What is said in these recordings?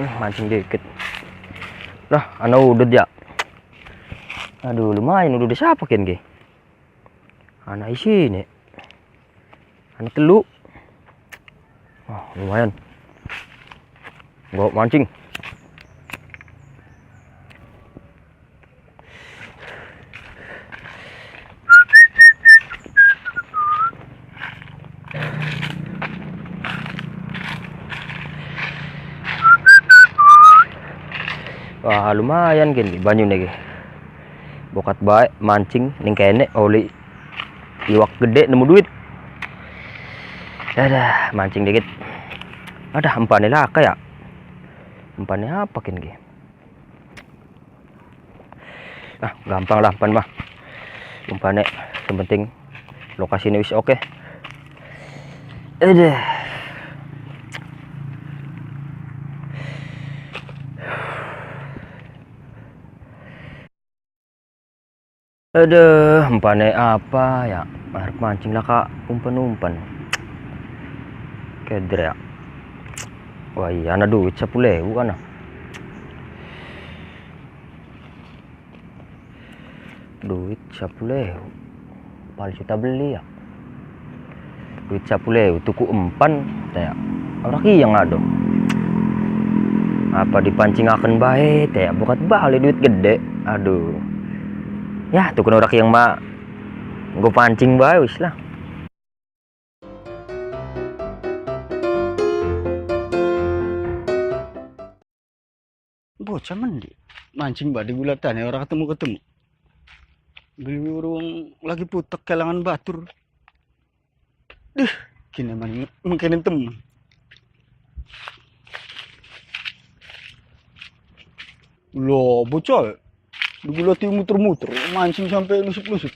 Mancing dikit. Lah, udah ya. Aduh, lumayan udah siapa kan ge? Anak isi nih. Anak telu. Wah, lumayan. Gua mancing. Wah, lumayan gini banyu nih. Bokat baik mancing ning kene oli iwak gede nemu duit. Ada mancing dikit. Ada umpannya lah kayak. Umpannya apa kan ge? Ah, gampang lah umpan mah. Umpannya yang penting lokasinya wis oke. Aduh, umpannya apa ya? Harus mancing lah kak, umpan. Keder ya. Wah iya, ada duit 10.000 kan? Duit 10.000. Paling kita beli ya. Duit 10.000 tuku umpan, ya. Orang yang ada. Apa dipancing akan baik, ya? Bukan balik duit gede. Aduh. Ya, tuh kan orang yang mah gue pancing baik wis lah. Bocah mandi mancing badi bulatan ya orang ketemu beli urung lagi putek kelangan batur kini mungkin tem lo bocah digulati muter-muter mancing sampai lusuk-lusuk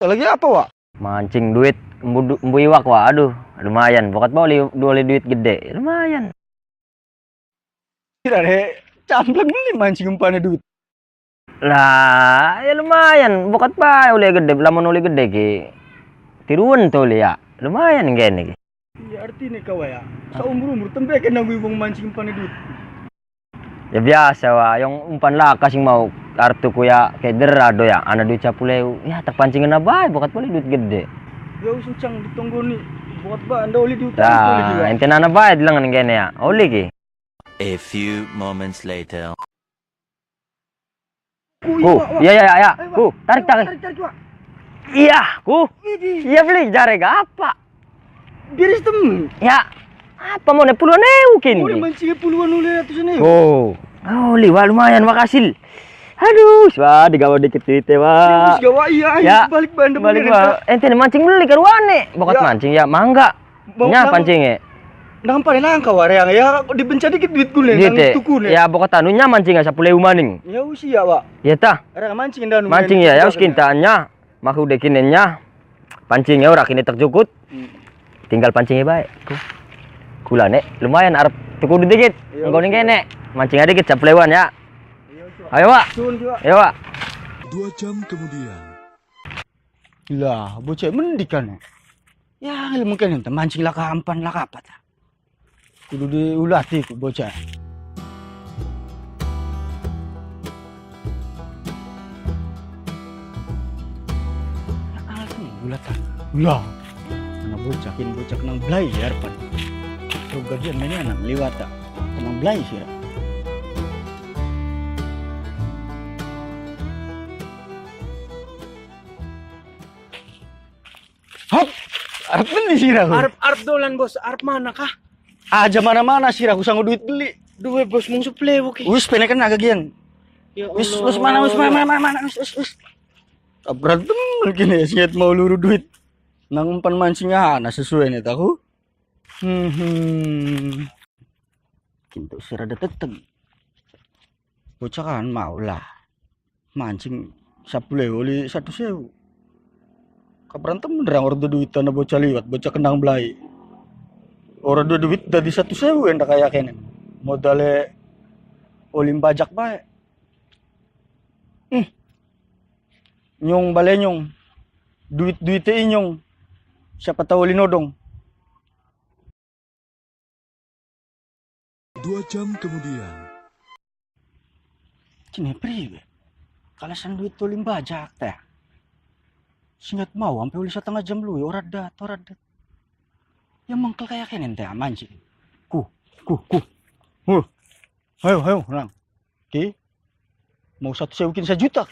lagi apa Wak? Mancing duit embu iwak wah, aduh lumayan. Bokat boleh duit gede, lumayan. Tidak ada campleng beli mancing umpannya duit. Lah, ya lumayan. Bokat bae oleh gede, lamun oleh gede ki. Tiruan tuh ya, lumayan gini ki. Iya artinya kau ya, seumur tempe kena gue mancing umpannya duit. Ya biasa wah, yang umpan lakas yang mau kartu ya kayak derado ya, anak duit 10.000. Ya terpancingin apa? Bokat boleh duit gede. Ya usucang ditunggu nih, buat ba anda oli diutang Nah, ente nana bae dilangan gini ya, oli ki. A few moments later. Ya. Tarik. Iya, iya beli jareg apa? Biris tem. Ya, apa mau puluhan kin? Udah mancing puluhan oleh ratusan Oli wah lumayan makasih. Aduh, wah digawa dikit duit wah. Gawa iya, balik bandem. Balik wah. Ente mancing beli karuane. Bokat mancing ya, mangga. Nya pancingnya. Nampak langka wareang ya dibenca dikit duit gue nang tuku ya bokat anunya mancing 10.000 maning. Ya usia Wak. Ya tah. Arang mancing dan mancing ya wis kintaannya. Maku dekinenya. Pancingnya ora kini terjukut. Tinggal pancingnya baik. Kulane lumayan arep tuku dikit. Engko ning kene. Mancing dikit 10.000-an ya. Ayo Wak. Ayo Wak. 2 jam kemudian. Lah, bocah mendikan. Ya, mungkin ente mancing lah kampan lah apa ta. Kudu diulati ku bocah. Alasan ulatan. Lah. Anak bocah kenang belai ya pan. Terus gajian mainnya anak liwat tak. Kenang belai sih. Hop, arep beli sirah. Arep dolan bos, arep mana kah? Aja mana-mana sirah aku sanggup duit beli. Duwe bos mung suplewo ki. Wis penekan agak gian. Ya Wis mana wis. Berantem mungkin ya siat mau luru duit. Nang umpan mancing ana sesuai nih tahu. Kintu sirah ada teteng. Bocah kan mau lah. Mancing 10.000 oli 1.000. Kaberantem benerang orang duit tanah bocah liwat, bocah kenang belai. Orang duit dari 1.000 yang tak kayak kene. Modalnya olim pajak baik. Nyong bale nyong. Duit inyong. Siapa tahu linodong. 2 jam kemudian. Cine priwe. Kalasan duit tuh bajak teh. Singat mau sampai uli 1/2 jam lu ora dat. Ya mangkel kayak kenen teh mancing. Ku. Ayo, nang. Ki. Mau 1 sewu kin 1 juta.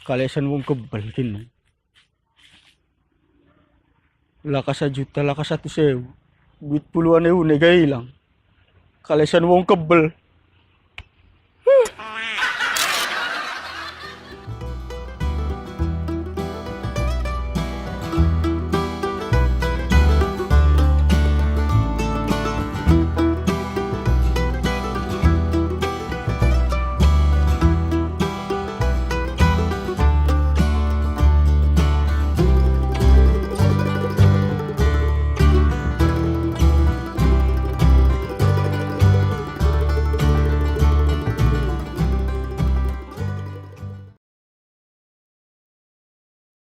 Kalesan wong kebal kin. Laka 1 juta, laka 1 sewu. Duit puluhan ewu nega hilang. Kalesan wong kebel.